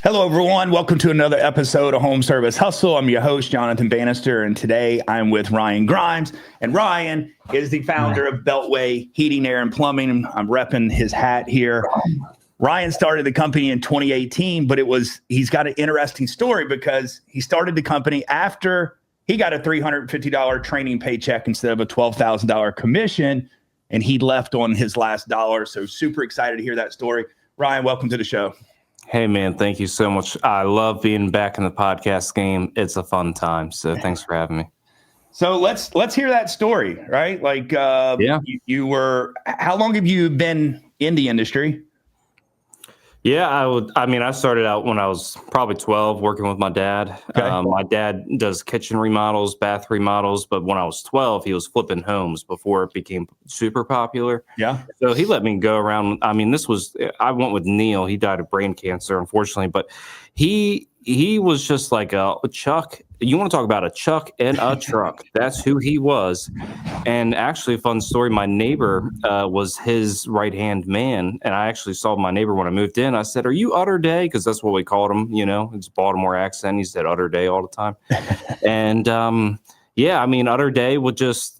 Hello, everyone. Welcome to another episode of Home Service Hustle. I'm your host, Jonathan Bannister, and today I'm with Ryan Grimes. And Ryan is the founder of Beltway Heating, Air, and Plumbing. I'm repping his hat here. Ryan started the company in 2018, but he's got an interesting story because he started the company after he got a $350 training paycheck instead of a $12,000 commission, and he left on his last dollar. So super excited to hear that story. Ryan, welcome to the show. Hey, man, thank you so much. I love being back in the podcast game. It's a fun time. So thanks for having me. So let's hear that story, right? Like, you were, how long have you been in the industry? Yeah, I started out when I was probably 12 working with my dad. Okay. My dad does kitchen remodels, bath remodels, but when I was 12, he was flipping homes before it became super popular. Yeah. So he let me go around. I went with Neil. He died of brain cancer, unfortunately, but he was just like a Chuck. You want to talk about a Chuck in a truck. That's who he was. And actually, a fun story, my neighbor was his right-hand man. And I actually saw my neighbor when I moved in. I said, "Are you Utter Day?" Because that's what we called him, it's Baltimore accent. He said Utter Day all the time. And Utter Day would just,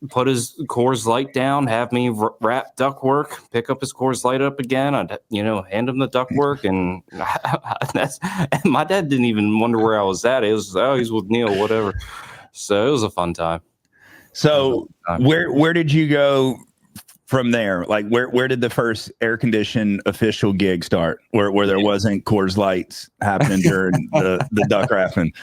put his Coors Light down, have me wrap ductwork, pick up his Coors Light up again. I'd, hand him the ductwork. And and my dad didn't even wonder where I was at. It was, he's with Neil, whatever. So it was a fun time. So where did you go from there? Like where did the first air conditioned official gig start where there wasn't Coors Lights happening during the duck wrapping?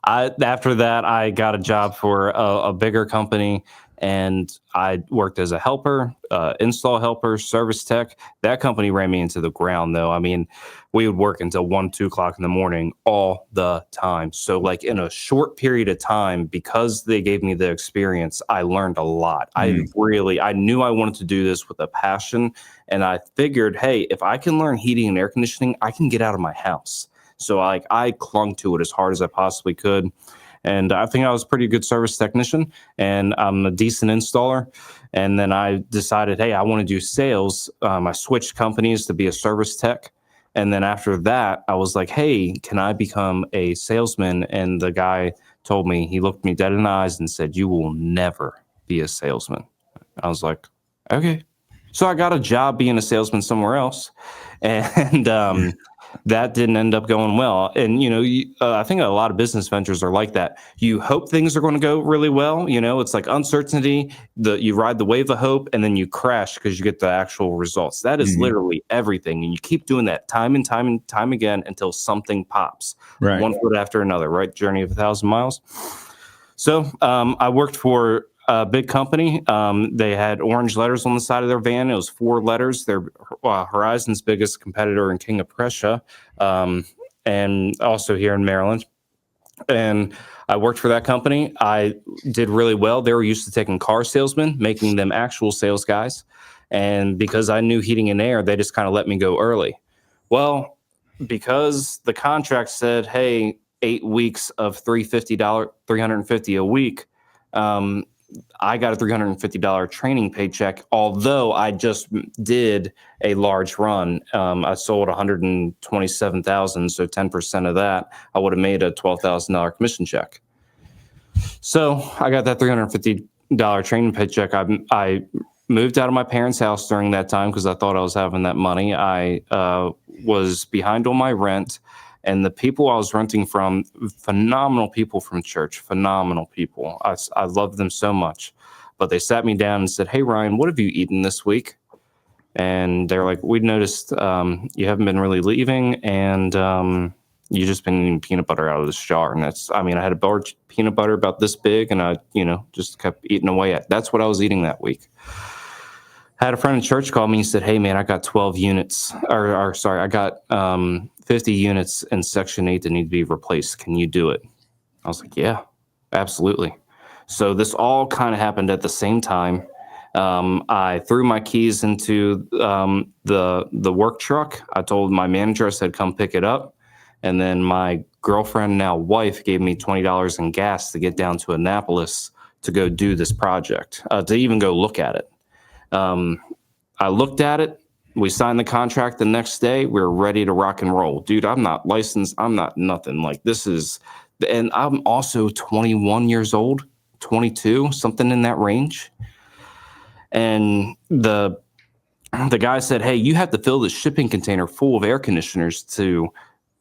After that, I got a job for a bigger company, and I worked as a helper, install helper, service tech. That company ran me into the ground, though. I mean, we would work until 1, 2 o'clock in the morning all the time. So like in a short period of time, because they gave me the experience, I learned a lot. Mm-hmm. I knew I wanted to do this with a passion, and I figured, hey, if I can learn heating and air conditioning, I can get out of my house. So I clung to it as hard as I possibly could. And I think I was a pretty good service technician, and I'm a decent installer. And then I decided, hey, I want to do sales. I switched companies to be a service tech. And then after that, I was like, hey, can I become a salesman? And the guy told me, he looked me dead in the eyes and said, you will never be a salesman. I was like, okay. So I got a job being a salesman somewhere else. And that didn't end up going well. And, I think a lot of business ventures are like that. You hope things are going to go really well. It's like uncertainty, you ride the wave of hope, and then you crash because you get the actual results. That is literally everything. And you keep doing that time and time and time again until something pops. Right. One foot after another, right? Journey of 1,000 miles. So I worked for a big company. They had orange letters on the side of their van. It was 4 letters. They're Horizon's biggest competitor in King of Prussia, and also here in Maryland. And I worked for that company. I did really well. They were used to taking car salesmen, making them actual sales guys. And because I knew heating and air, they just kind of let me go early. Because the contract said, hey, 8 weeks of $350 a week, I got a $350 training paycheck, although I just did a large run. I sold 127,000, so 10% of that, I would have made a $12,000 commission check. So I got that $350 training paycheck. I moved out of my parents' house during that time because I thought I was having that money. I was behind on my rent. And the people I was renting from, phenomenal people from church, phenomenal people. I loved them so much. But they sat me down and said, hey, Ryan, what have you eaten this week? And they're like, we noticed you haven't been really leaving, and you just been eating peanut butter out of this jar. And I had a bar of peanut butter about this big, and I, just kept eating away at. That's what I was eating that week. I had a friend in church call me and said, hey, man, I got 12 units, I got 50 units in Section 8 that need to be replaced. Can you do it? I was like, yeah, absolutely. So this all kind of happened at the same time. I threw my keys into the work truck. I told my manager, I said, come pick it up. And then my girlfriend, now wife, gave me $20 in gas to get down to Annapolis to go do this project, to even go look at it. I looked at it. We signed the contract the next day. We were ready to rock and roll. Dude, I'm not licensed. I'm not nothing. Like, this is, and I'm also 21 years old, 22, something in that range. And the guy said, hey, you have to fill this shipping container full of air conditioners to,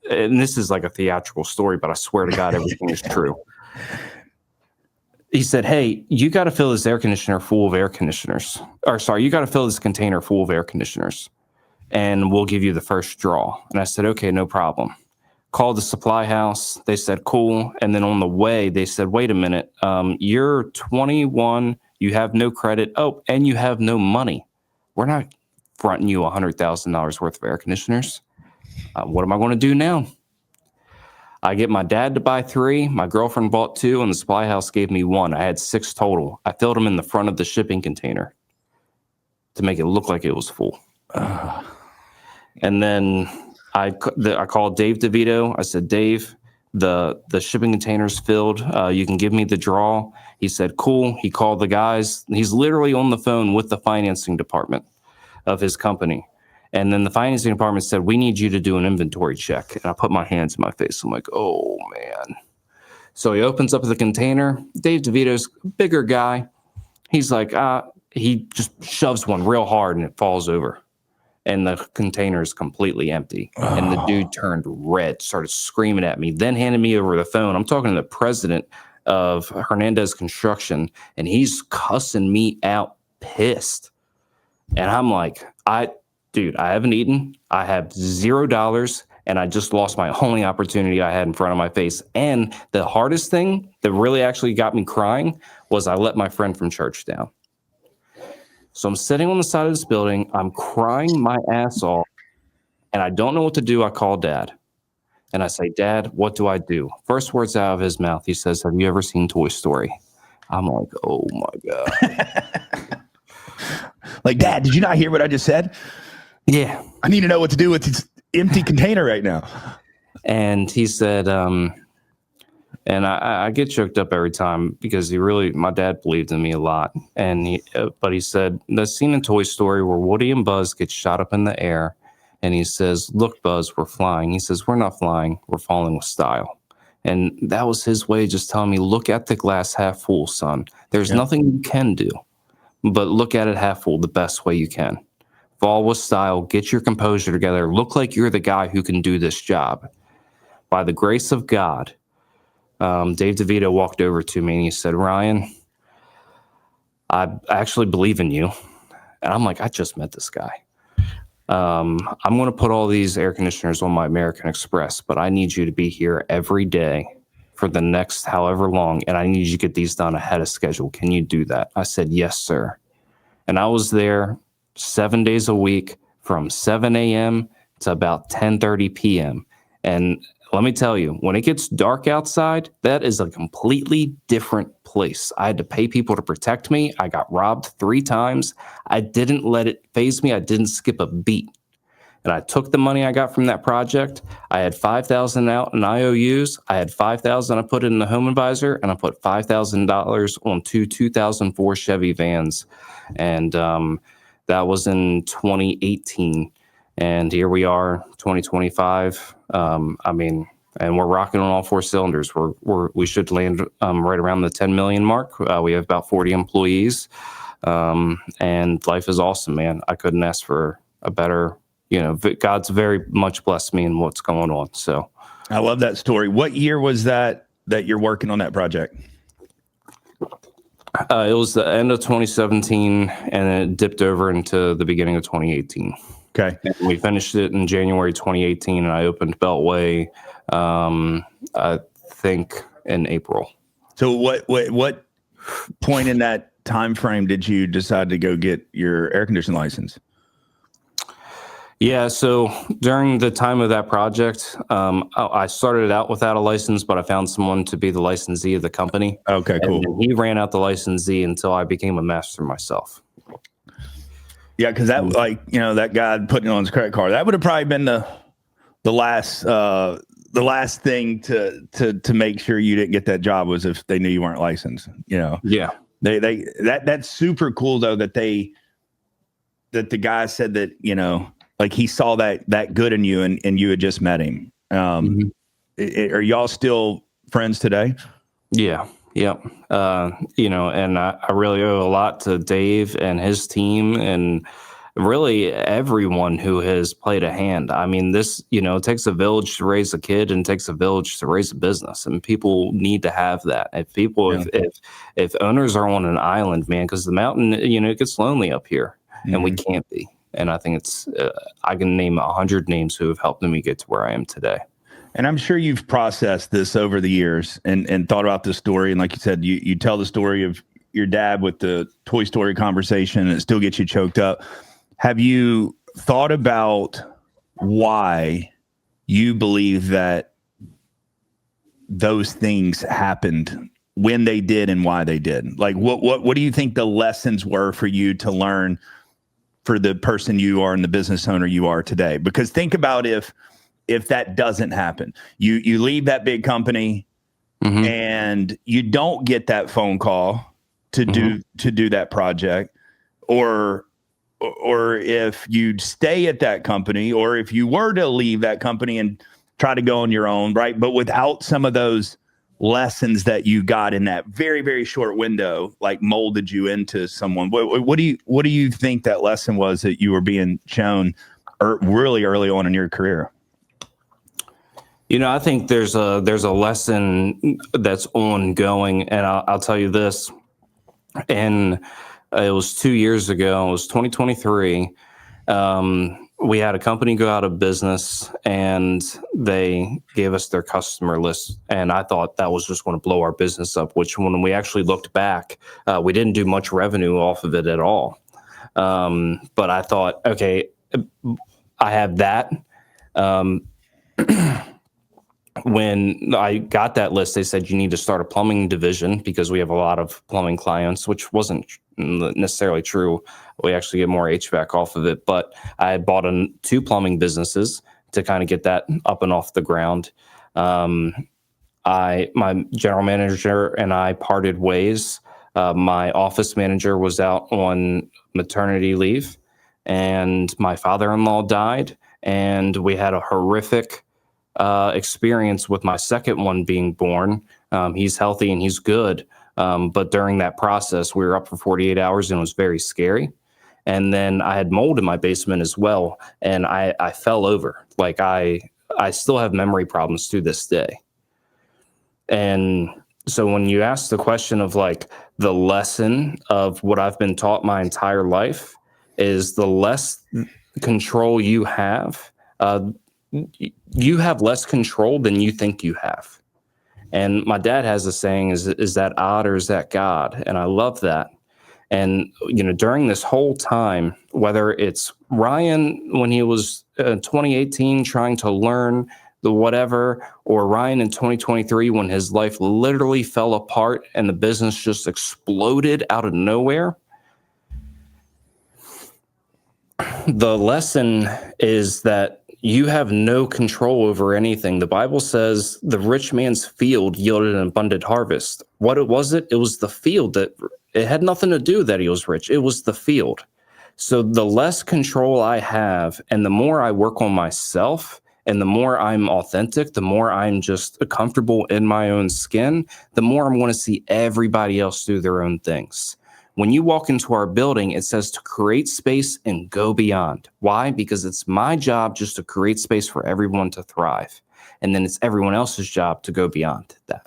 and this is like a theatrical story, but I swear to God, everything is true. He said, hey, you got to fill this air conditioner full of air conditioners. Or sorry, you got to fill this container full of air conditioners and we'll give you the first draw. And I said, okay, no problem. Called the supply house. They said, cool. And then on the way, they said, wait a minute. You're 21. You have no credit. Oh, and you have no money. We're not fronting you $100,000 worth of air conditioners. What am I going to do now? I get my dad to buy 3. My girlfriend bought 2, and the supply house gave me 1. I had 6 total. I filled them in the front of the shipping container to make it look like it was full. And then I called Dave DeVito. I said, Dave, the shipping container's filled. You can give me the draw. He said, cool. He called the guys. He's literally on the phone with the financing department of his company. And then the financing department said, we need you to do an inventory check. And I put my hands in my face. I'm like, oh, man. So he opens up the container. Dave DeVito's a bigger guy. He's like, he just shoves one real hard and it falls over. And the container is completely empty. Oh. And the dude turned red, started screaming at me, then handed me over the phone. I'm talking to the president of Hernandez Construction, and he's cussing me out, pissed. And I'm like, Dude, I haven't eaten. I have $0, and I just lost my only opportunity I had in front of my face. And the hardest thing that really actually got me crying was I let my friend from church down. So I'm sitting on the side of this building. I'm crying my ass off, and I don't know what to do. I call Dad, and I say, Dad, what do I do? First words out of his mouth, he says, have you ever seen Toy Story? I'm like, oh, my God. Like, Dad, did you not hear what I just said? Yeah. I need to know what to do with this empty container right now. And he said, and I get choked up every time because my dad believed in me a lot. And but he said, the scene in Toy Story where Woody and Buzz get shot up in the air. And he says, look, Buzz, we're flying. He says, we're not flying. We're falling with style. And that was his way of just telling me, look at the glass half full, son. There's nothing you can do, but look at it half full the best way you can. Fall with style, get your composure together, look like you're the guy who can do this job. By the grace of God, Dave DeVito walked over to me and he said, Ryan, I actually believe in you. And I'm like, I just met this guy. I'm going to put all these air conditioners on my American Express, but I need you to be here every day for the next however long, and I need you to get these done ahead of schedule. Can you do that? I said, yes, sir. And I was there 7 days a week from 7 a.m. to about 10:30 p.m. And let me tell you, when it gets dark outside, that is a completely different place. I had to pay people to protect me. I got robbed 3 times. I didn't let it faze me. I didn't skip a beat. And I took the money I got from that project. I had $5,000 out in IOUs. I had $5,000 I put in the home advisor, and I put $5,000 on 2 2004 Chevy vans. And that was in 2018. And here we are, 2025. And we're rocking on all 4 cylinders. We should land right around the 10 million mark. We have about 40 employees. And life is awesome, man. I couldn't ask for a better, God's very much blessed me in what's going on. So I love that story. What year was that you're working on that project? It was the end of 2017, and it dipped over into the beginning of 2018. Okay. And we finished it in January 2018, and I opened Beltway, I think, in April. So what point in that time frame did you decide to go get your air conditioning license? Yeah, so during the time of that project, I started out without a license, but I found someone to be the licensee of the company. Okay, cool. And he ran out the licensee until I became a master myself. Yeah, because that, that guy putting it on his credit card, that would have probably been the last thing to make sure you didn't get that job was if they knew you weren't licensed. Yeah, that's super cool though that they that the guy said that, like he saw that good in you and you had just met him. Are y'all still friends today? Yeah. Yep. And I really owe a lot to Dave and his team and really everyone who has played a hand. I mean, this, it takes a village to raise a kid and it takes a village to raise a business, and people need to have that. If owners are on an island, man, because the mountain, it gets lonely up here and we can't be. And I think I can name 100 names who have helped me get to where I am today. And I'm sure you've processed this over the years and thought about this story. And like you said, you tell the story of your dad with the Toy Story conversation, and it still gets you choked up. Have you thought about why you believe that those things happened when they did and why they did? Like, what do you think the lessons were for you to learn for the person you are and the business owner you are today? Because think about if that doesn't happen, you leave that big company and you don't get that phone call to do that project, or if you stay at that company, or if you were to leave that company and try to go on your own, right? But without some of those lessons that you got in that very, very short window, like molded you into someone. What do you think that lesson was that you were being shown really early on in your career? I think there's a lesson that's ongoing, and I'll tell you this. And it was 2 years ago. It was 2023. We had a company go out of business, and they gave us their customer list. And I thought that was just going to blow our business up, which when we actually looked back, we didn't do much revenue off of it at all. But I thought, okay, I have that. When I got that list, they said you need to start a plumbing division because we have a lot of plumbing clients, which wasn't necessarily true. We actually get more HVAC off of it. But I had bought 2 plumbing businesses to kind of get that up and off the ground. My general manager and I parted ways. My office manager was out on maternity leave, and my father-in-law died, and we had a horrific experience with my second one being born. He's healthy and he's good. But during that process, we were up for 48 hours and it was very scary. And then I had mold in my basement as well. And I fell over. Like I still have memory problems to this day. And so when you ask the question of like the lesson of what I've been taught my entire life is the less control you have less control than you think you have. And my dad has a saying, is that odd or is that God? And I love that. And, during this whole time, whether it's Ryan when he was 2018 trying to learn the whatever, or Ryan in 2023 when his life literally fell apart and the business just exploded out of nowhere, the lesson is that you have no control over anything. The Bible says the rich man's field yielded an abundant harvest. What was it? It was the field that it had nothing to do that he was rich. It was the field. So the less control I have and the more I work on myself and the more I'm authentic, the more I'm just comfortable in my own skin, the more I'm going to see everybody else do their own things. When you walk into our building, it says to create space and go beyond. Why? Because it's my job just to create space for everyone to thrive. And then it's everyone else's job to go beyond that.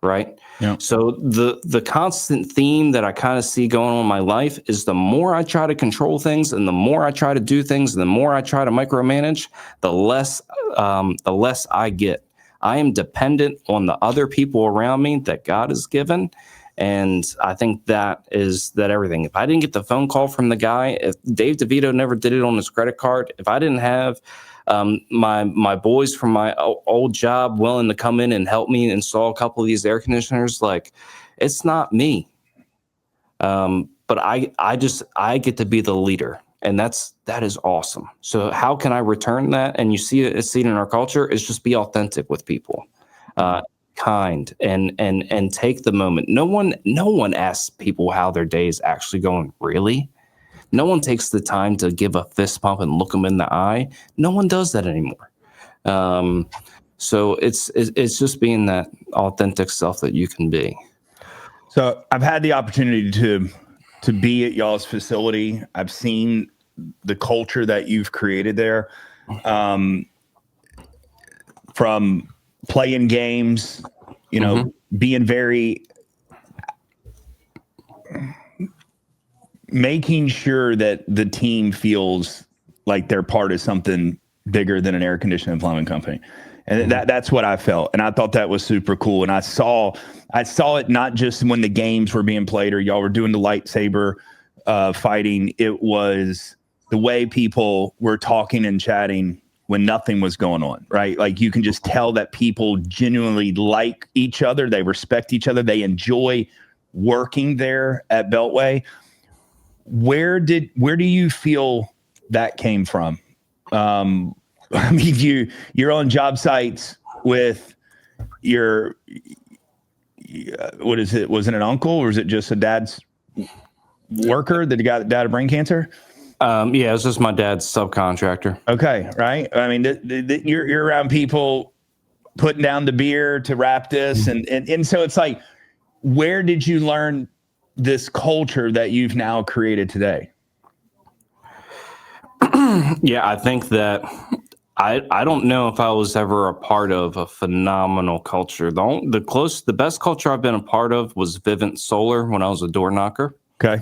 Right? Yeah. So the constant theme that I kind of see going on in my life is the more I try to control things and the more I try to do things and the more I try to micromanage, the less I get. I am dependent on the other people around me that God has given. And I think that is everything. If I didn't get the phone call from the guy, if Dave DeVito never did it on his credit card, if I didn't have my boys from my old job willing to come in and help me install a couple of these air conditioners, like it's not me. But I get to be the leader, and that is awesome. So how can I return that? And you see it in our culture is just be authentic with people. Kind and take the moment. No one asks people how their day is actually going, really. No one takes the time to give a fist pump and look them in the eye. No one does that anymore. So it's just being that authentic self that you can be. So I've had the opportunity to be at y'all's facility. I've seen the culture that you've created there, from playing games, being very, making sure that the team feels like they're part of something bigger than an air conditioning and plumbing company. And that's what I felt. And I thought that was super cool. And I saw it not just when the games were being played or y'all were doing the lightsaber fighting. It was the way people were talking and chatting when nothing was going on, right? Like you can just tell that people genuinely like each other. They respect each other. They enjoy working there at Beltway. Where do you feel that came from? I mean, you're on job sites with your, what is it? Was it an uncle or is it just a dad's worker that got died of brain cancer? Yeah, it was just my dad's subcontractor. Okay, right. I mean, you're around people putting down the beer to wrap this, and so it's like, where did you learn this culture that you've now created today? Yeah, I think that I don't know if I was ever a part of a phenomenal culture. The best culture I've been a part of was Vivint Solar when I was a door knocker. Okay.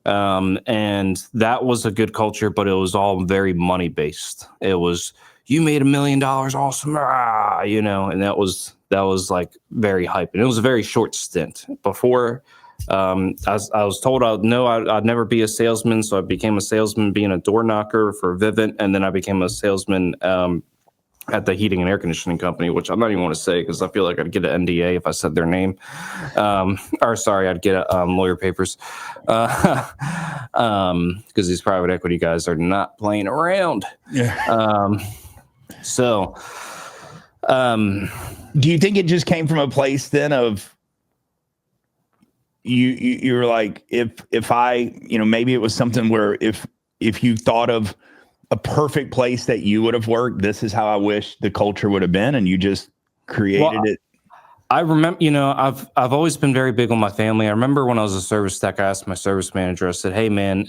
And that was a good culture, but it was all very money based. It was, you made $1 million, awesome, and that was like very hype. And it was a very short stint before. I was told I'd never be a salesman, so I became a salesman being a door knocker for Vivint, and then I became a salesman at the heating and air conditioning company, which I'm not even want to say because I feel like I'd get an NDA if I said their name. I'd get lawyer papers because these private equity guys are not playing around. Yeah. Do you think it just came from a place then of you were like, if I, maybe it was something where if you thought of a perfect place that you would have worked, this is how I wish the culture would have been, and you just created it. I remember, I've always been very big on my family. I remember when I was a service tech, I asked my service manager, I said, hey man,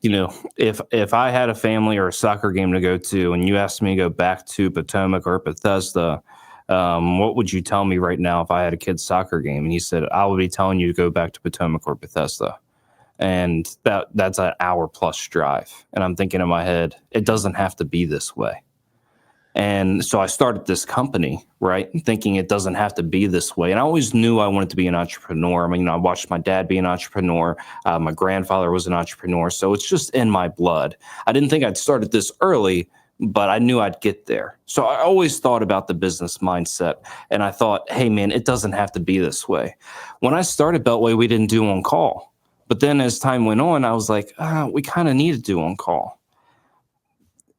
if I had a family or a soccer game to go to and you asked me to go back to Potomac or Bethesda, what would you tell me right now if I had a kid's soccer game? And he said, I would be telling you to go back to Potomac or Bethesda. And that's an hour plus drive. And I'm thinking in my head, it doesn't have to be this way. And so I started this company, right, thinking it doesn't have to be this way. And I always knew I wanted to be an entrepreneur. I mean, I watched my dad be an entrepreneur. My grandfather was an entrepreneur. So it's just in my blood. I didn't think I'd started this early, but I knew I'd get there. So I always thought about the business mindset. And I thought, hey, man, it doesn't have to be this way. When I started Beltway, we didn't do on call. But then as time went on, I was like, we kind of need to do on call.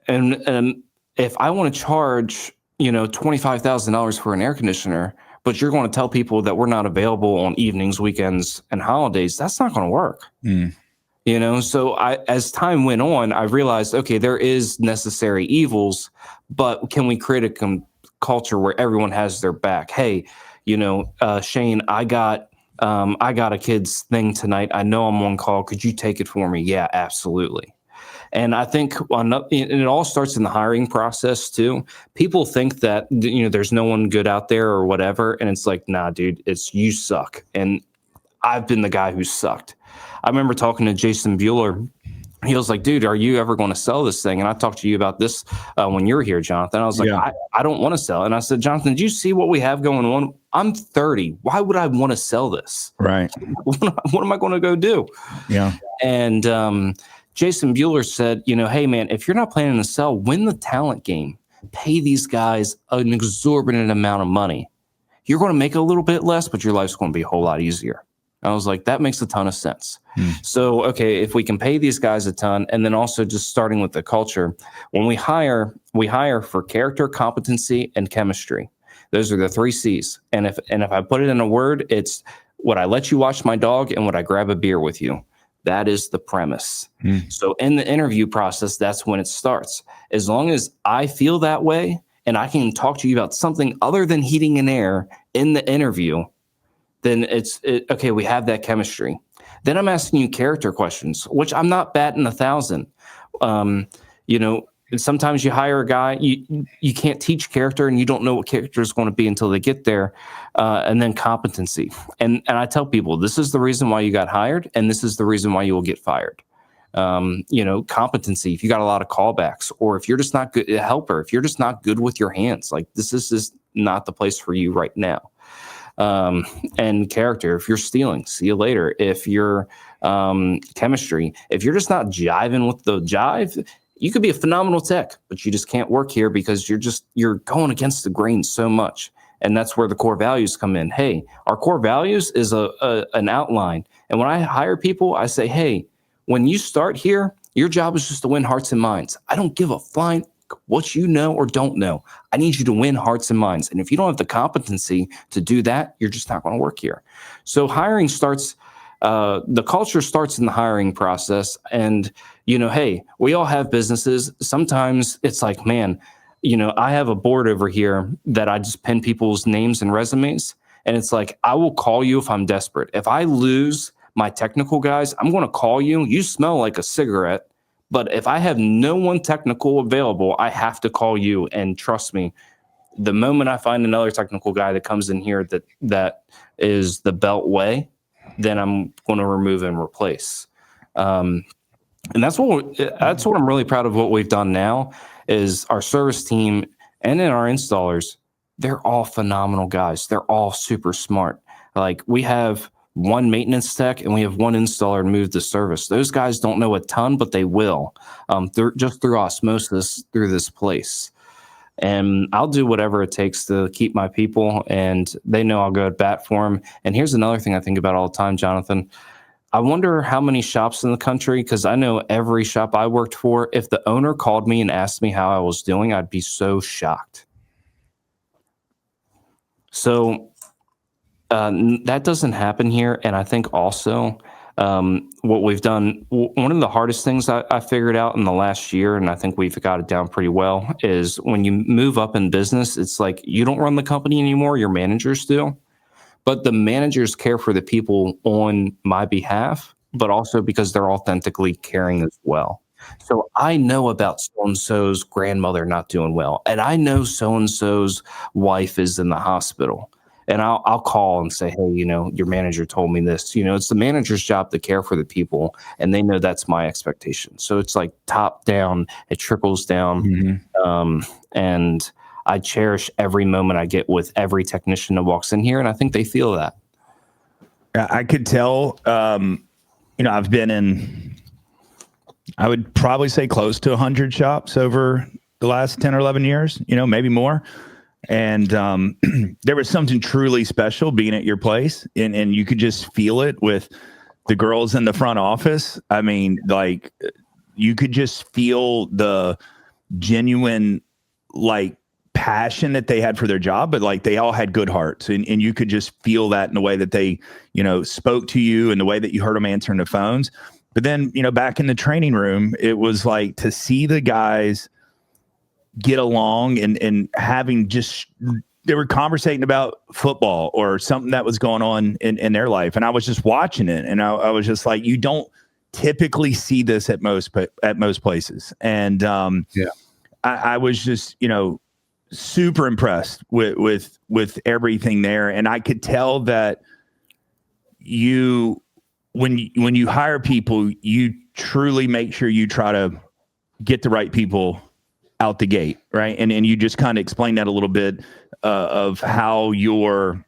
And if I want to charge, $25,000 for an air conditioner, but you're going to tell people that we're not available on evenings, weekends, and holidays, that's not going to work. So as time went on, I realized, okay, there is necessary evils, but can we create a culture where everyone has their back? Hey, Shane, I got a kid's thing tonight. I know I'm on call. Could you take it for me? Yeah, absolutely. And I think it all starts in the hiring process too. People think that, there's no one good out there or whatever. And it's like, nah, dude, it's you suck. And I've been the guy who sucked. I remember talking to Jason Bueller. He was like, dude, are you ever going to sell this thing? And I talked to you about this when you were here, Jonathan. I was like, I don't want to sell. And I said, Jonathan, do you see what we have going on? I'm 30. Why would I want to sell this? Right. What am I going to go do? Yeah. And Jason Bueller said, hey, man, if you're not planning to sell, win the talent game. Pay these guys an exorbitant amount of money. You're going to make a little bit less, but your life's going to be a whole lot easier. I was like, that makes a ton of sense. So, okay, if we can pay these guys a ton, and then also just starting with the culture, when we hire for character, competency, and chemistry. Those are the 3 C's. And if I put it in a word, it's would I let you watch my dog and would I grab a beer with you? That is the premise. So in the interview process, that's when it starts. As long as I feel that way and I can talk to you about something other than heating and air in the interview, then okay, we have that chemistry. Then I'm asking you character questions, which I'm not batting 1,000. Sometimes you hire a guy, you can't teach character, and you don't know what character is going to be until they get there. And then competency. And I tell people, this is the reason why you got hired, and this is the reason why you will get fired. Competency, if you got a lot of callbacks, or if you're just not good, a helper, if you're just not good with your hands, like this is just not the place for you right now. And character, if you're stealing, see you later. If you're chemistry, if you're just not jiving with the jive, you could be a phenomenal tech, but you just can't work here because you're going against the grain so much. And that's where the core values come in. Hey, our core values is an outline. And when I hire people, I say, hey, when you start here, your job is just to win hearts and minds. I don't give a flying what you know or don't know. I need you to win hearts and minds. And if you don't have the competency to do that, you're just not going to work here. So hiring starts, the culture starts in the hiring process. And, hey, we all have businesses. Sometimes it's like, man, I have a board over here that I just pin people's names and resumes. And it's like, I will call you if I'm desperate. If I lose my technical guys, I'm going to call you. You smell like a cigarette. But if I have no one technical available, I have to call you. And trust me, the moment I find another technical guy that comes in here that is the Beltway, then I'm going to remove and replace. And that's what I'm really proud of. What we've done now is our service team and then our installers. They're all phenomenal guys. They're all super smart. Like we have one maintenance tech and we have one installer to move the service. Those guys don't know a ton, but they will through osmosis through this place. And I'll do whatever it takes to keep my people, and they know I'll go to bat for them. And here's another thing I think about all the time, Jonathan. I wonder how many shops in the country, because I know every shop I worked for, if the owner called me and asked me how I was doing, I'd be so shocked. So that doesn't happen here. And I think also what we've done, one of the hardest things I figured out in the last year, and I think we've got it down pretty well, is when you move up in business, it's like you don't run the company anymore, your managers do. But the managers care for the people on my behalf, but also because they're authentically caring as well. So I know about so-and-so's grandmother not doing well, and I know so-and-so's wife is in the hospital. And I'll call and say, hey, your manager told me this. It's the manager's job to care for the people, and they know that's my expectation. So it's like top down, it trickles down. Mm-hmm. And I cherish every moment I get with every technician that walks in here, and I think they feel that. I could tell, I've been in, I would probably say close to 100 shops over the last 10 or 11 years, maybe more. And there was something truly special being at your place, and you could just feel it with the girls in the front office. I mean, like you could just feel the genuine passion that they had for their job, but they all had good hearts, and you could just feel that in the way that they, spoke to you and the way that you heard them answering the phones. But then, back in the training room, it was like to see the guys get along and having they were conversating about football or something that was going on in their life. And I was just watching it, and I was just like, you don't typically see this at most places. And I was just, super impressed with everything there. And I could tell that when you hire people, you truly make sure you try to get the right people out the gate, right? And you just kind of explain that a little bit of how you're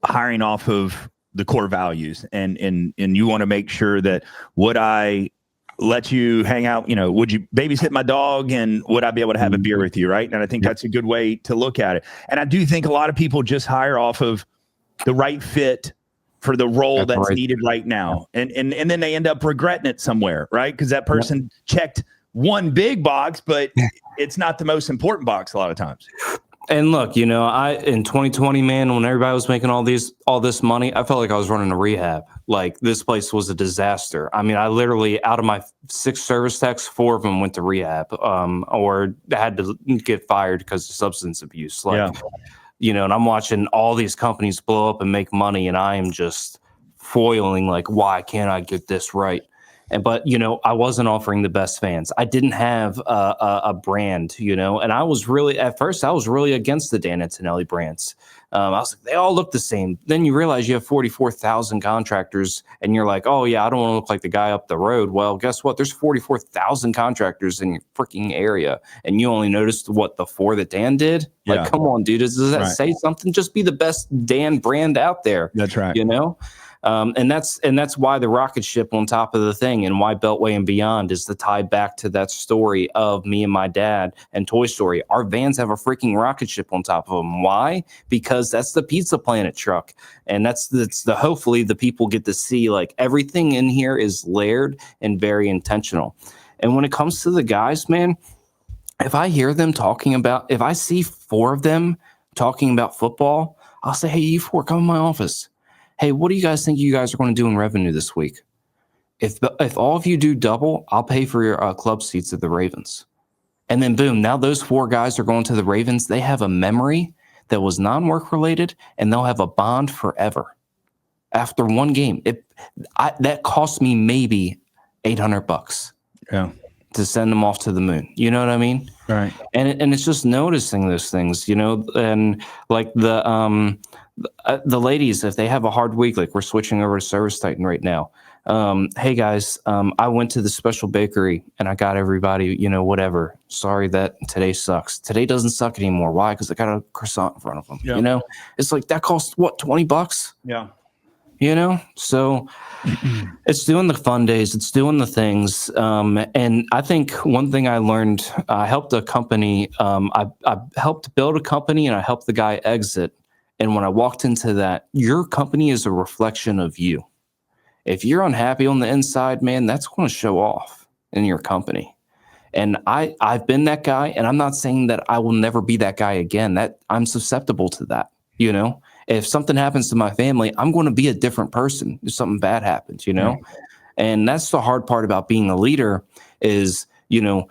hiring off of the core values, and you want to make sure that would I let you hang out, would you babysit my dog, and would I be able to have a beer with you, right? And I think that's a good way to look at it. And I do think a lot of people just hire off of the right fit for the role that's needed right now, and then they end up regretting it somewhere, right? Because that person checked one big box, but it's not the most important box a lot of times. And look, I in 2020, man, when everybody was making all this money, I felt like I was running a rehab. Like this place was a disaster. I mean, I literally out of my 6 service techs, 4 of them went to rehab, or had to get fired because of substance abuse. Like, and I'm watching all these companies blow up and make money, and I am just foiling like, why can't I get this right? But I wasn't offering the best fans. I didn't have a brand, and I was really at first I was really against the Dan Antonelli brands. I was like, they all look the same. Then you realize you have 44,000 contractors, and you're like, oh yeah, I don't want to look like the guy up the road. Well, guess what? There's 44,000 contractors in your freaking area, and you only noticed what the 4 that Dan did. Like, come on, dude, does that say something? Just be the best Dan brand out there. That's right. And that's why the rocket ship on top of the thing, and why Beltway and Beyond is the tie back to that story of me and my dad and Toy Story. Our vans have a freaking rocket ship on top of them. Why? Because that's the Pizza Planet truck, and that's the hopefully the people get to see like everything in here is layered and very intentional. And when it comes to the guys, man, if I see 4 of them talking about football, I'll say, hey, you 4, come in my office. Hey, what do you guys think you guys are going to do in revenue this week? If all of you do double, I'll pay for your club seats at the Ravens. And then boom, now those 4 guys are going to the Ravens. They have a memory that was non-work related, and they'll have a bond forever. After one game, that cost me maybe $800. Yeah. To send them off to the moon. You know what I mean? Right. And it's just noticing those things, and like the ladies, if they have a hard week, like we're switching over to Service Titan right now. Hey guys, I went to the special bakery and I got everybody, whatever. Sorry that today sucks. Today doesn't suck anymore. Why? Because I got a croissant in front of them. Yeah. It's like that costs what, $20? Yeah. So it's doing the fun days, it's doing the things. And I think one thing I learned, I helped a company, I helped build a company and I helped the guy exit. And when I walked into that, your company is a reflection of you. If you're unhappy on the inside, man, that's going to show off in your company. And I've been that guy, and I'm not saying that I will never be that guy again. That I'm susceptible to that, If something happens to my family, I'm going to be a different person if something bad happens, And that's the hard part about being a leader is, you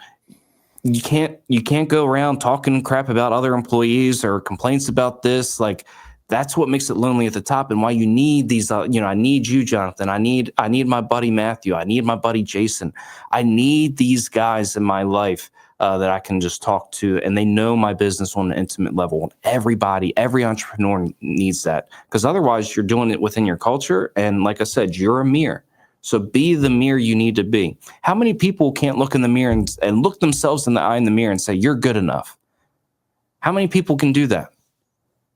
can't go around talking crap about other employees or complaints about this. Like, that's what makes it lonely at the top, and why you need these. I need you, Jonathan. I need my buddy Matthew. I need my buddy Jason. I need these guys in my life that I can just talk to, and they know my business on an intimate level. Every entrepreneur needs that, because otherwise you're doing it within your culture. And like I said, you're a mirror. So be the mirror you need to be. How many people can't look in the mirror and look themselves in the eye in the mirror and say, you're good enough? How many people can do that?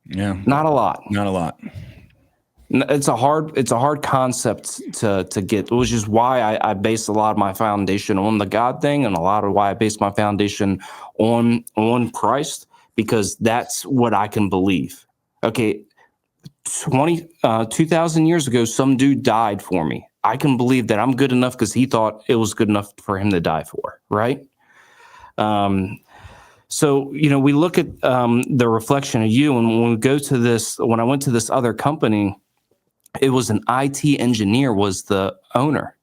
Yeah. Not a lot. Not a lot. It's a hard concept to get, which is why I base a lot of my foundation on the God thing, and a lot of why I base my foundation on Christ, because that's what I can believe. Okay, 2,000 years ago, some dude died for me. I can believe that I'm good enough because he thought it was good enough for him to die for, right? So, we look at the reflection of you. And when I went to this other company, it was an IT engineer was the owner.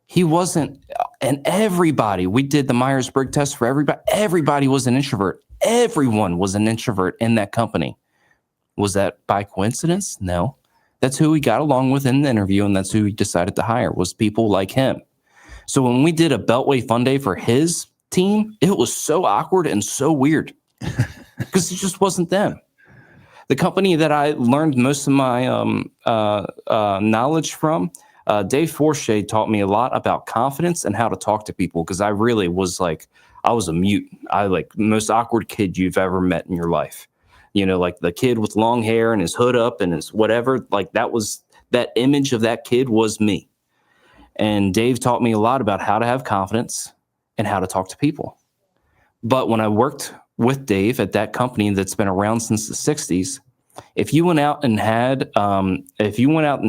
He wasn't, and everybody, we did the Myers-Briggs test for everybody. Everybody was an introvert. Everyone was an introvert in that company. Was that by coincidence? No. That's who he got along with in the interview, and that's who he decided to hire, was people like him. So when we did a Beltway Fun Day for his team, it was so awkward and so weird because it just wasn't them. The company that I learned most of my knowledge from, Dave Forshade taught me a lot about confidence and how to talk to people, because I really was I was a mute. I most awkward kid you've ever met in your life. Like the kid with long hair and his hood up and his whatever, that image of that kid was me. And Dave taught me a lot about how to have confidence and how to talk to people. But when I worked with Dave at that company that's been around since the 60s, if you went out and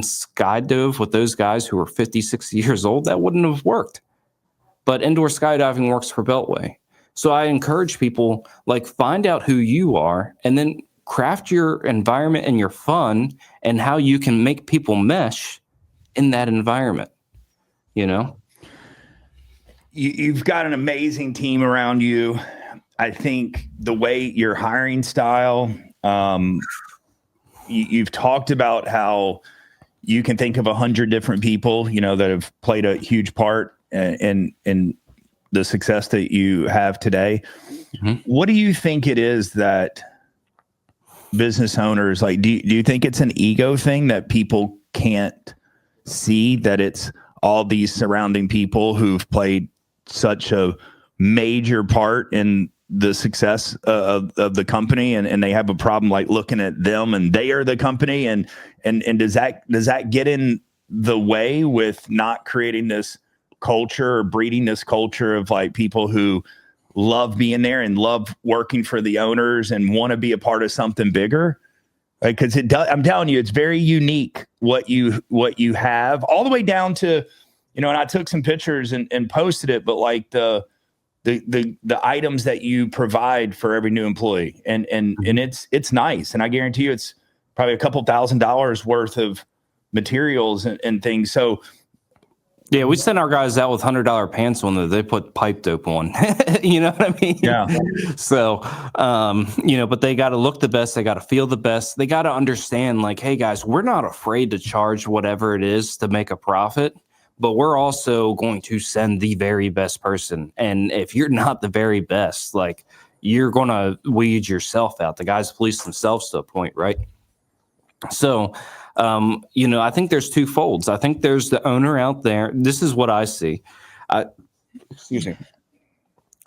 skydove with those guys who were 50, 60 years old, that wouldn't have worked. But indoor skydiving works for Beltway. So I encourage people, like, find out who you are and then craft your environment and your fun and how you can make people mesh in that environment, you know? You've got an amazing team around you. I think the way your hiring style, you've talked about how you can think of 100 different people, that have played a huge part in the success that you have today. Mm-hmm. What do you think it is that business owners like? Do you think it's an ego thing that people can't see, that it's all these surrounding people who've played such a major part in the success of the company, and they have a problem like looking at them and they are the company, and does that get in the way with not creating this culture or breeding this culture of like people who love being there and love working for the owners and want to be a part of something bigger? Because I'm telling you, it's very unique what you have, all the way down to, and I took some pictures and posted it, but like the items that you provide for every new employee, and it's nice, and I guarantee you it's probably a couple $1,000s worth of materials and things. So yeah, we send our guys out with $100 pants on that they put pipe dope on. You know what I mean? Yeah. So, but they got to look the best. They got to feel the best. They got to understand, like, hey, guys, we're not afraid to charge whatever it is to make a profit, but we're also going to send the very best person. And if you're not the very best, like, you're going to weed yourself out. The guys police themselves to a point, right? So, I think there's two folds. I think there's the owner out there. This is what I see. Excuse me.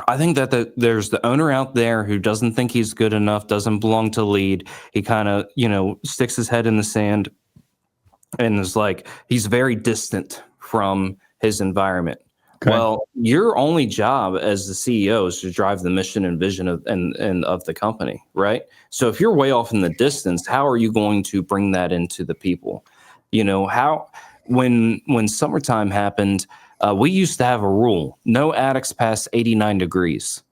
I think that there's the owner out there who doesn't think he's good enough, doesn't belong to lead. He kind of, sticks his head in the sand and is like, he's very distant from his environment. Okay. Well, your only job as the CEO is to drive the mission and vision of the company, right? So if you're way off in the distance, how are you going to bring that into the people? When summertime happened, we used to have a rule: no attics past 89 degrees.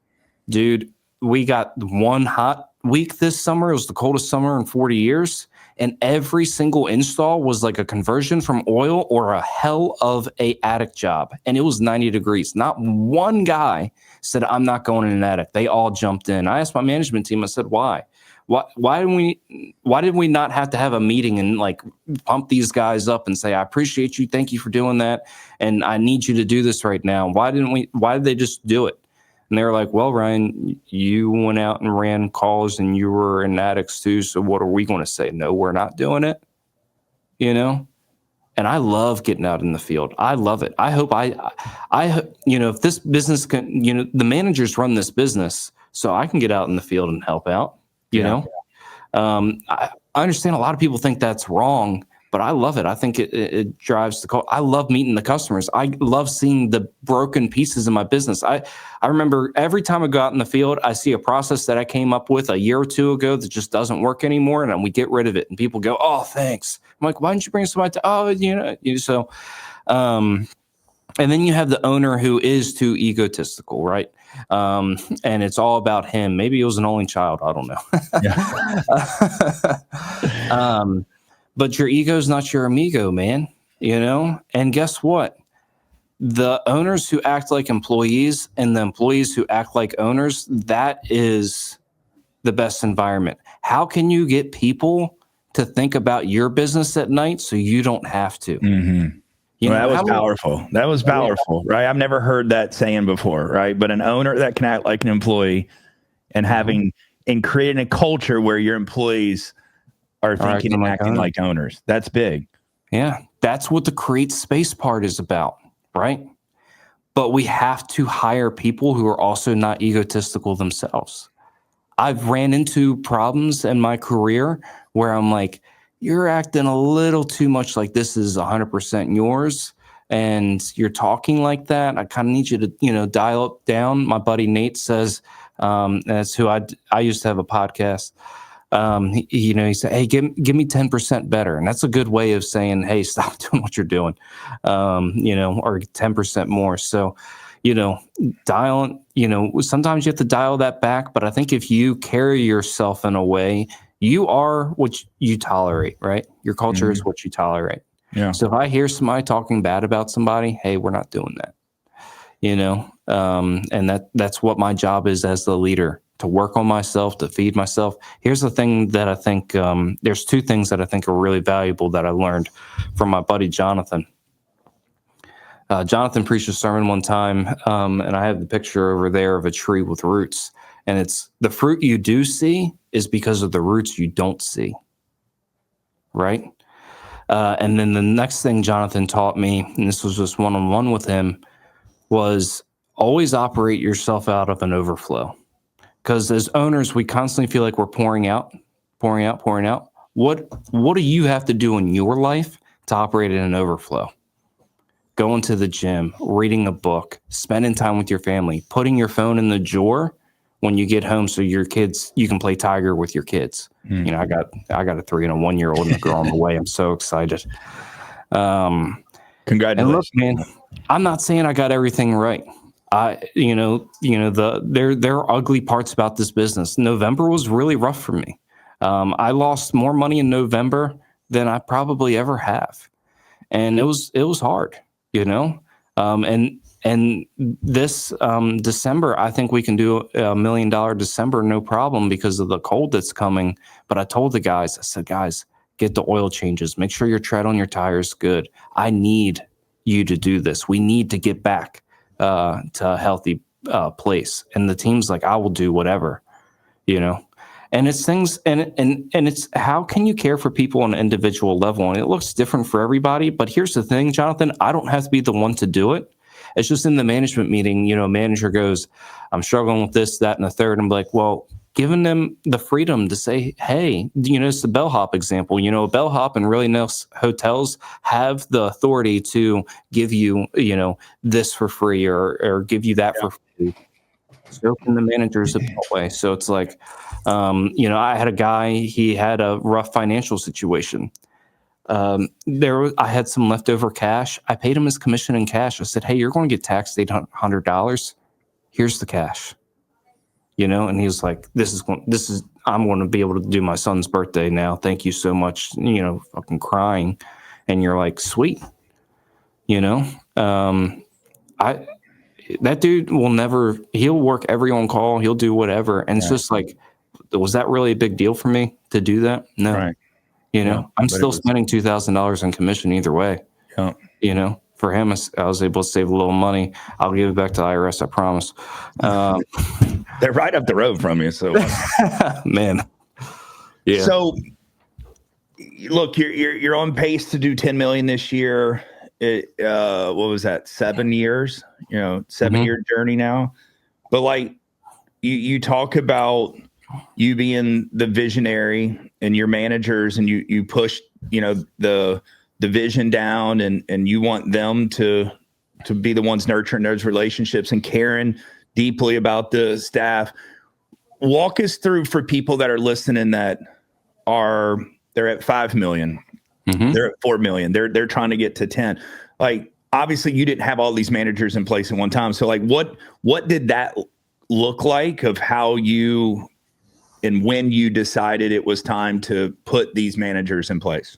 Dude, we got one hot week this summer. It was the coldest summer in 40 years. And every single install was like a conversion from oil or a hell of a attic job. And it was 90 degrees. Not one guy said, I'm not going in an attic. They all jumped in. I asked my management team, I said, why? Why did we not have to have a meeting and like pump these guys up and say, I appreciate you. Thank you for doing that. And I need you to do this right now. Why did they just do it? And they were like, well, Ryan, you went out and ran calls and you were in attics too. So what are we going to say? No, we're not doing it. And I love getting out in the field. I love it. I hope if this business can, the managers run this business, so I can get out in the field and help out, I understand a lot of people think that's wrong, but I love it. I think it drives the call. I love meeting the customers. I love seeing the broken pieces in my business. I remember every time I go out in the field, I see a process that I came up with a year or two ago that just doesn't work anymore, and we get rid of it. And people go, "Oh, thanks." I'm like, "Why didn't you bring somebody to?" So, and then you have the owner who is too egotistical, right? And it's all about him. Maybe he was an only child. I don't know. But your ego is not your amigo, man, And guess what? The owners who act like employees and the employees who act like owners, that is the best environment. How can you get people to think about your business at night so you don't have to? Mm-hmm. That was powerful. That was powerful, right? I've never heard that saying before, right? But an owner that can act like an employee and and creating a culture where your employees are thinking and acting like owners. That's big. Yeah. That's what the create space part is about, right? But we have to hire people who are also not egotistical themselves. I've ran into problems in my career where I'm like, you're acting a little too much like this is 100% yours, and you're talking like that. I kind of need you to, dial it down. My buddy Nate says, that's who I used to have a podcast. He said, hey, give me 10% better. And that's a good way of saying, hey, stop doing what you're doing, or 10% more. So, sometimes you have to dial that back. But I think if you carry yourself in a way, you are what you tolerate, right? Your culture is what you tolerate. Yeah. So if I hear somebody talking bad about somebody, hey, we're not doing that, and that's what my job is as the leader, to work on myself, to feed myself. Here's the thing that I think, there's two things that I think are really valuable that I learned from my buddy, Jonathan. Jonathan preached a sermon one time, and I have the picture over there of a tree with roots. And it's the fruit you do see is because of the roots you don't see. Right? And then the next thing Jonathan taught me, and this was just one-on-one with him, was always operate yourself out of an overflow. Because as owners, we constantly feel like we're pouring out. What do you have to do in your life to operate in an overflow? Going to the gym, reading a book, spending time with your family, putting your phone in the drawer when you get home so you can play Tiger with your kids. I got a 3 and a 1-year-old and a girl on the way. I'm so excited. Congratulations. And look, man, I'm not saying I got everything right. There are ugly parts about this business. November was really rough for me. I lost more money in November than I probably ever have. And it was hard, and this December, I think we can do $1 million December, no problem, because of the cold that's coming. But I told the guys, I said, guys, get the oil changes. Make sure your tread on your tires good. I need you to do this. We need to get back to a healthy place. And the team's like, I will do whatever, And it's things, and it's how can you care for people on an individual level? And it looks different for everybody. But here's the thing, Jonathan, I don't have to be the one to do it. It's just in the management meeting, manager goes, I'm struggling with this, that, and the third. I'm like, well, giving them the freedom to say, hey, it's the bellhop example. A bellhop and really nice hotels have the authority to give you, this for free or give you that for free. So can the managers of Beltway. So it's like, I had a guy, he had a rough financial situation. I had some leftover cash. I paid him his commission in cash. I said, hey, you're going to get taxed $800. Here's the cash, and he was like, I'm going to be able to do my son's birthday now. Thank you so much. Fucking crying. And you're like, sweet, that dude he'll work every on call. He'll do whatever. And it's just like, was that really a big deal for me to do that? No. Right. I'm still spending $2,000 in commission either way. Yeah. For him, I was able to save a little money. I'll give it back to the IRS, I promise. They're right up the road from you. So, man. Yeah. So, look, you're on pace to do 10 million this year. What was that? 7 years? 7-year journey now. But like you talk about you being the visionary and your managers, and you push the vision down, and you want them to be the ones nurturing those relationships and caring deeply about the staff. Walk us through, for people that are listening that they're at 5 million, they're at 4 million, they're trying to get to 10. Like, obviously you didn't have all these managers in place at one time. So like, what did that look like, of how you and when you decided it was time to put these managers in place?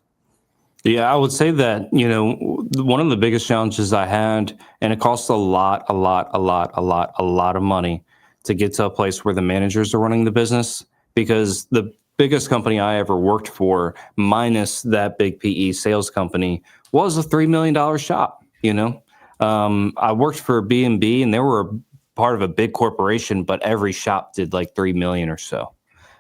Yeah, I would say that, one of the biggest challenges I had, and it costs a lot of money to get to a place where the managers are running the business, because the biggest company I ever worked for, minus that big PE sales company, was a $3 million shop. I worked for B&B, and they were part of a big corporation, but every shop did like 3 million or so.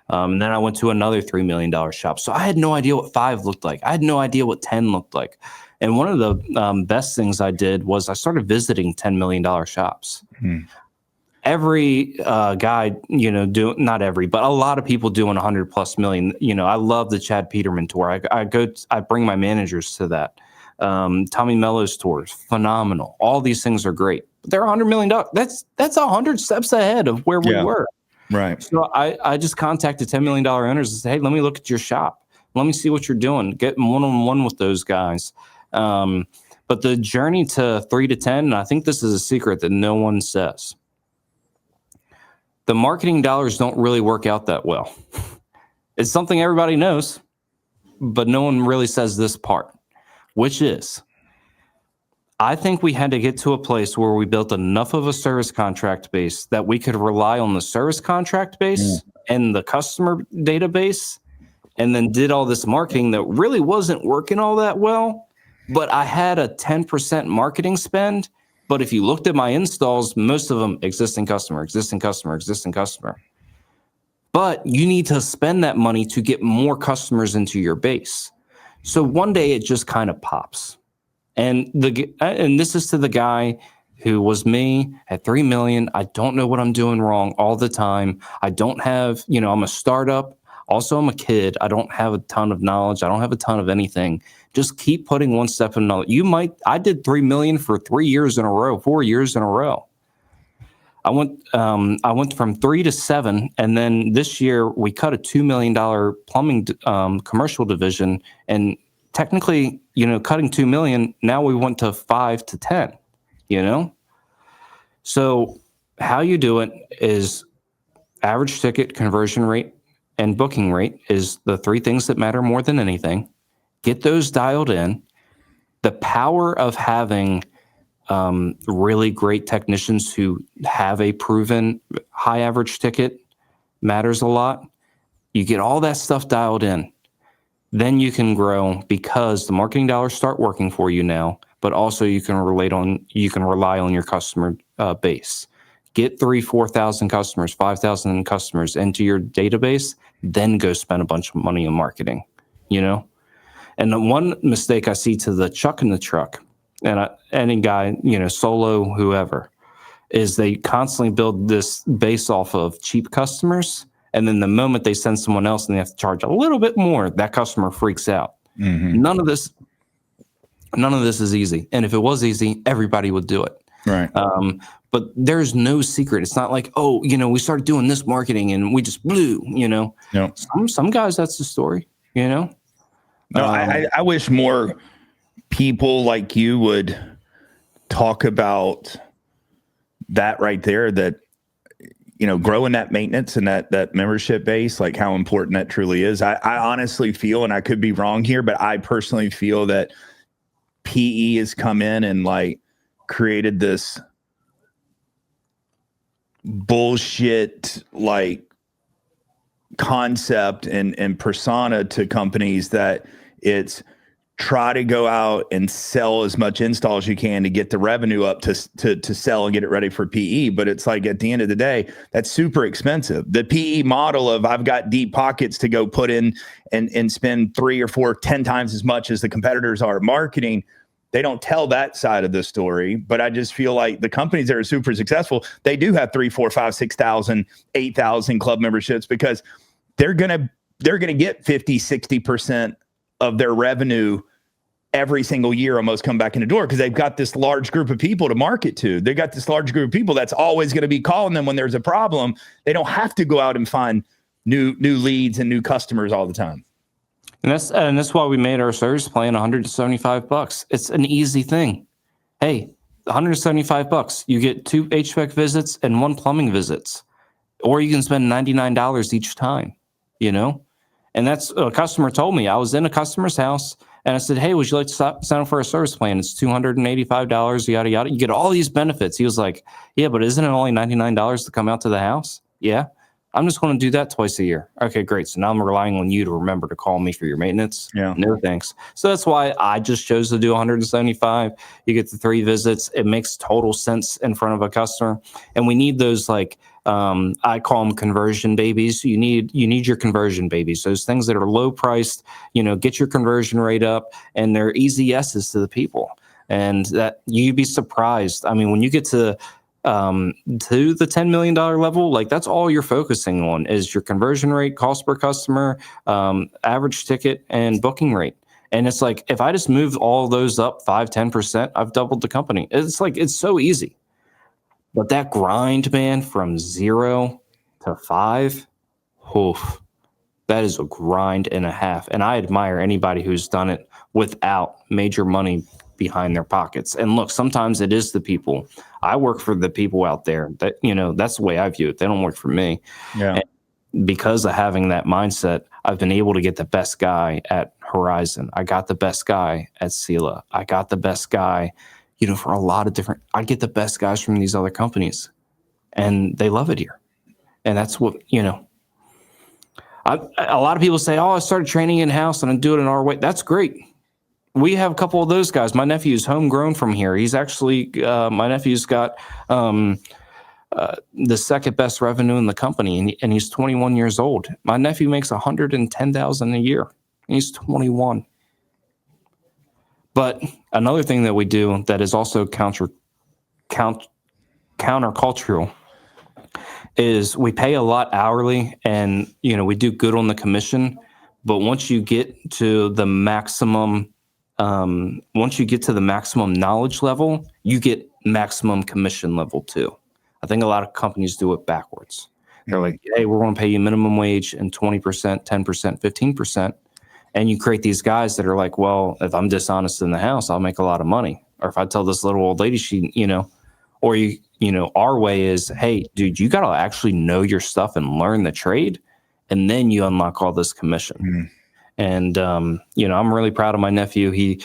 And then I went to another $3 million shop. So I had no idea what 5 looked like. I had no idea what 10 looked like. And one of the best things I did was I started visiting $10 million shops. Every guy, not every, but a lot of people doing 100 plus million. I love the Chad Peterman tour. I bring my managers to that. Tommy Mello's tours, phenomenal. All these things are great. But they're $100 million. That's 100 steps ahead of where we were. Right. So I just contacted $10 million owners and said, hey, let me look at your shop. Let me see what you're doing. Get one-on-one with those guys. But the journey to 3 to 10, and I think this is a secret that no one says, the marketing dollars don't really work out that well. It's something everybody knows, but no one really says this part, which is, I think we had to get to a place where we built enough of a service contract base that we could rely on the service contract base and the customer database, and then did all this marketing that really wasn't working all that well. But I had a 10% marketing spend. But if you looked at my installs, most of them existing customer, existing customer, existing customer. But you need to spend that money to get more customers into your base. So one day it just kind of pops. And this is to the guy who was me at 3 million. I don't know what I'm doing wrong all the time. I don't have, I'm a startup. Also, I'm a kid. I don't have a ton of knowledge. I don't have a ton of anything. Just keep putting one step in another. I did 3 million for 3 years in a row, 4 years in a row. I went from 3 to 7, and then this year we cut a $2 million plumbing commercial division, and technically, cutting 2 million, now we went to 5 to 10, So how you do it is average ticket, conversion rate, and booking rate is the 3 things that matter more than anything. Get those dialed in. The power of having really great technicians who have a proven high average ticket matters a lot. You get all that stuff dialed in. Then you can grow because the marketing dollars start working for you now, but also you can rely on your customer base. Get 4,000 customers, 5,000 customers into your database, then go spend a bunch of money on marketing, And the one mistake I see to the chuck in the truck, and any guy, solo, whoever, is they constantly build this base off of cheap customers. And then the moment they send someone else and they have to charge a little bit more, that customer freaks out. Mm-hmm. None of this is easy. And if it was easy, everybody would do it. Right. But there's no secret. It's not like, we started doing this marketing and we just blew, No. Some guys, that's the story, No, I wish more people like you would talk about that right there, that, growing that maintenance and that membership base, like how important that truly is. I honestly feel, and I could be wrong here, but I personally feel that PE has come in and like created this bullshit like concept and persona to companies that it's try to go out and sell as much install as you can to get the revenue up to sell and get it ready for PE. But it's like at the end of the day, that's super expensive. The PE model of I've got deep pockets to go put in and spend 3 or 4, 10 times as much as the competitors are marketing. They don't tell that side of the story, but I just feel like the companies that are super successful, they do have 3, 4, 5, 6,000, 8,000 club memberships because they're going to get 50, 60% of their revenue every single year almost come back in the door because they've got this large group of people to market to. They got this large group of people that's always going to be calling them when there's a problem. They don't have to go out and find new leads and new customers all the time. And that's why we made our service plan $175. It's an easy thing. Hey, $175. You get 2 HVAC visits and 1 plumbing visits, or you can spend $99 each time. And that's a customer told me. I was in a customer's house and I said, hey, would you like to sign up for a service plan? It's $285, yada, yada. You get all these benefits. He was like, yeah, but isn't it only $99 to come out to the house? Yeah. I'm just going to do that twice a year. Okay, great. So now I'm relying on you to remember to call me for your maintenance. Yeah. No thanks. So that's why I just chose to do 175. You get the 3 visits. It makes total sense in front of a customer. And we need those I call them conversion babies. You need your conversion babies. Those things that are low priced, get your conversion rate up, and they're easy yeses to the people. And that you'd be surprised. I mean, when you get to the $10 million level, like that's all you're focusing on is your conversion rate, cost per customer, average ticket, and booking rate. And it's like, if I just move all those up 5-10%, I've doubled the company. It's so easy. But that grind, man, from 0 to 5, oof, that is a grind and a half. And I admire anybody who's done it without major money behind their pockets. And look, sometimes it is the people. I work for the people out there that, that's the way I view it. They don't work for me. Yeah. And because of having that mindset, I've been able to get the best guy at Horizon. I got the best guy at Sela. I got the best guy, for a lot of different, I get the best guys from these other companies, and they love it here. And that's what, a lot of people say, oh, I started training in-house and I do it in our way. That's great. We have a couple of those guys. My nephew's homegrown from here. He's actually, my nephew's got the second best revenue in the company, and he's 21 years old. My nephew makes $110,000 a year. He's 21. But another thing that we do that is also countercultural is we pay a lot hourly, and we do good on the commission. But once you get to the maximum, knowledge level, you get maximum commission level too. I think a lot of companies do it backwards. They're like, hey, we're going to pay you minimum wage and 20%, 10%, 15%. And you create these guys that are like, well, if I'm dishonest in the house, I'll make a lot of money. Or if I tell this little old lady, our way is, hey, dude, you got to actually know your stuff and learn the trade. And then you unlock all this commission. And, I'm really proud of my nephew. He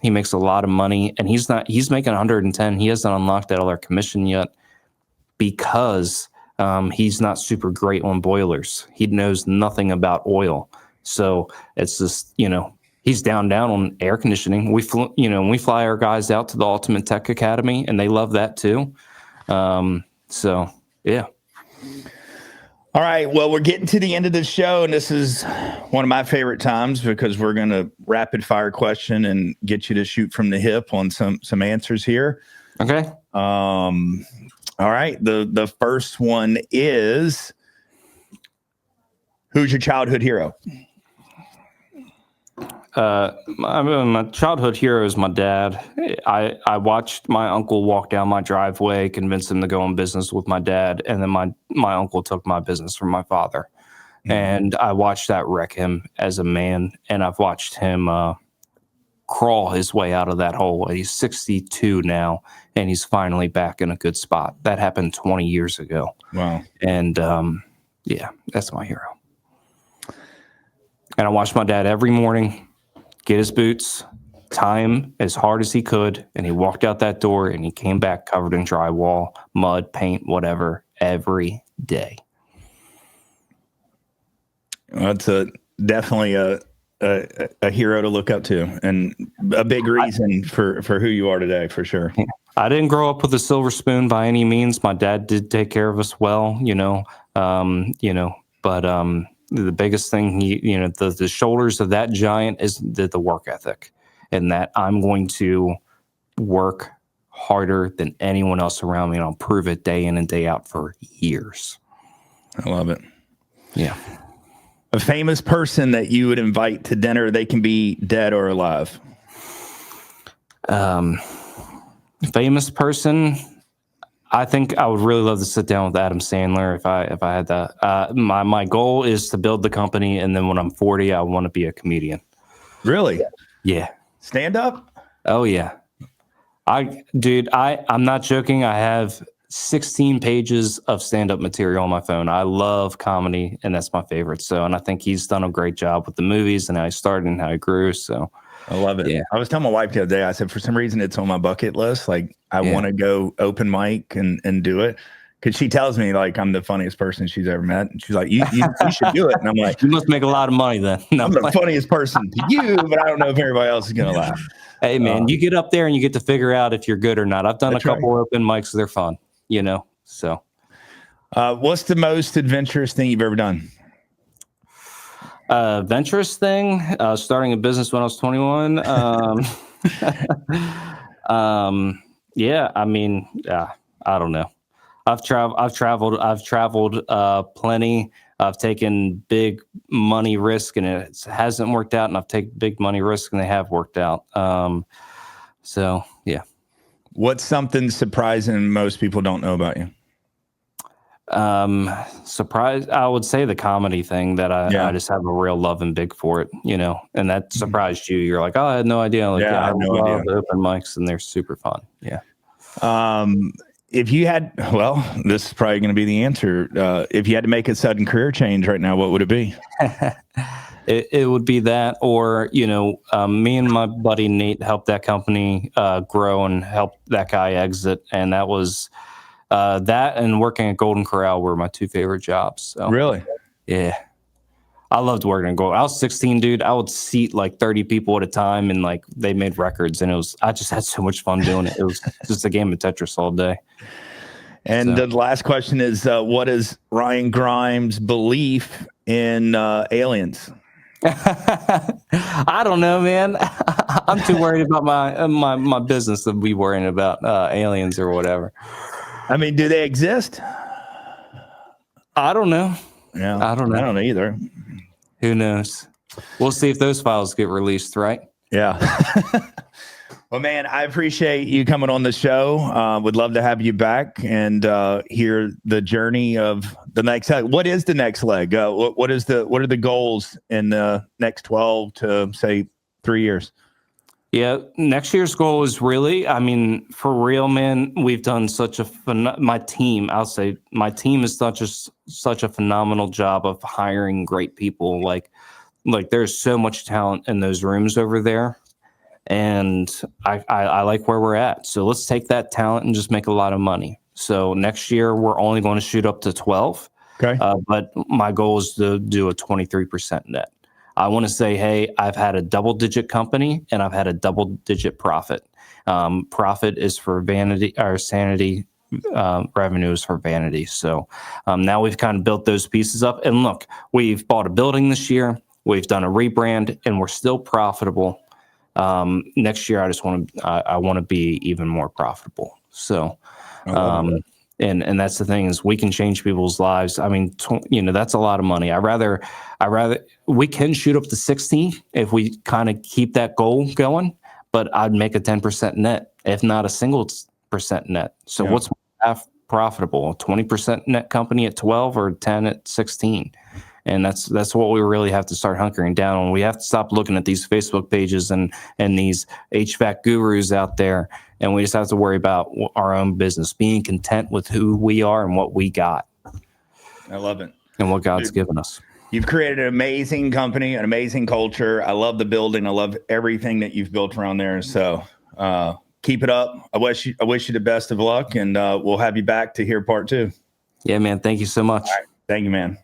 makes a lot of money, and he's making 110. He hasn't unlocked that other commission yet because he's not super great on boilers. He knows nothing about oil. So it's just, he's down on air conditioning. We fly our guys out to the Ultimate Tech Academy, and they love that too. So yeah. All right. Well, we're getting to the end of the show, and this is one of my favorite times because we're going to rapid fire question and get you to shoot from the hip on some answers here. Okay. All right. The first one is, who's your childhood hero? My childhood hero is my dad. I watched my uncle walk down my driveway, convince him to go in business with my dad, and then my uncle took my business from my father. And I watched that wreck him as a man, and I've watched him crawl his way out of that hole. He's 62 now, and he's finally back in a good spot. That happened 20 years ago. Wow. And yeah, that's my hero. And I watched my dad every morning get his boots, tie him as hard as he could, and he walked out that door, and he came back covered in drywall, mud, paint, whatever, every day. That's definitely a hero to look up to, and a big reason for who you are today, for sure. I didn't grow up with a silver spoon by any means. My dad did take care of us well, but the biggest thing, the shoulders of that giant is the work ethic, and that I'm going to work harder than anyone else around me, and I'll prove it day in and day out for years. I love it. Yeah. A famous person that you would invite to dinner, they can be dead or alive. Famous person, I think I would really love to sit down with Adam Sandler if I had that. My goal is to build the company, and then when I'm 40, I want to be a comedian. Really? Yeah. Stand up? Oh yeah. I'm not joking. I have 16 pages of stand-up material on my phone. I love comedy, and that's my favorite. So, and I think he's done a great job with the movies and how he started and how he grew. So I love it. Yeah. I was telling my wife the other day, I said, for some reason, it's on my bucket list. Like, I want to go open mic and do it. Because she tells me, like, I'm the funniest person she's ever met. And she's like, you should do it. And I'm like, you must make a lot of money then. No, I'm the funniest person to you, but I don't know if everybody else is going to laugh. Hey, man, you get up there and you get to figure out if you're good or not. I've done a couple open mics. They're fun, so. What's the most adventurous thing you've ever done? Venturous thing, starting a business when I was 21. Yeah, I mean, I don't know. I've traveled plenty. I've taken big money risk, and it hasn't worked out, and I've taken big money risk, and they have worked out. So yeah. What's something surprising most people don't know about you? Surprise. I would say the comedy thing that I just have a real love and big for it, and that surprised you. You're like, oh, I had no idea. Like, Yeah, I I had no love idea. open mics and they're super fun. Yeah. If you had, well, this is probably going to be the answer. If you had to make a sudden career change right now, what would it be? It would be that, or me and my buddy Nate helped that company grow and helped that guy exit, and that was that and working at Golden Corral were my two favorite jobs. So Really? yeah, I loved working at Golden. I was 16, dude. I would seat like 30 people at a time, and like they made records, and I just had so much fun doing it. It was just a game of Tetris all day. And So. the last question is, what is Ryan Grimes' belief in aliens? I don't know, man. I'm too worried about my business to be worrying about aliens or whatever. I mean, do they exist? I don't know. Yeah, I don't know. I don't know either. Who knows? We'll see if those files get released, right? Yeah. Well, man, I appreciate you coming on the show. Would love to have you back and hear the journey of the next leg. What is the next leg? What are the goals in the next 12 to say 3 years? Yeah, next year's goal is really, I mean, for real, man, we've done such my team has done just such a phenomenal job of hiring great people. Like there's so much talent in those rooms over there. And I like where we're at. So let's take that talent and just make a lot of money. So next year, we're only going to shoot up to 12. Okay. But my goal is to do a 23% net. I want to say, hey, I've had a double-digit company and I've had a double-digit profit. Profit is for vanity, or sanity. Revenue is for vanity. So now we've kind of built those pieces up. And look, we've bought a building this year. We've done a rebrand, and we're still profitable. Next year, I want to be even more profitable. So, and that's the thing is we can change people's lives. I mean, that's a lot of money. We can shoot up to 16 if we kind of keep that goal going, but I'd make a 10% net, if not a single % net. So what's half profitable? A 20% net company at 12 or 10 at 16? And that's what we really have to start hunkering down on. We have to stop looking at these Facebook pages and these HVAC gurus out there. And we just have to worry about our own business, being content with who we are and what we got. I love it. And what God's given us. You've created an amazing company, an amazing culture. I love the building. I love everything that you've built around there. So keep it up. I wish you the best of luck, and we'll have you back to hear part 2. Yeah, man. Thank you so much. All right. Thank you, man.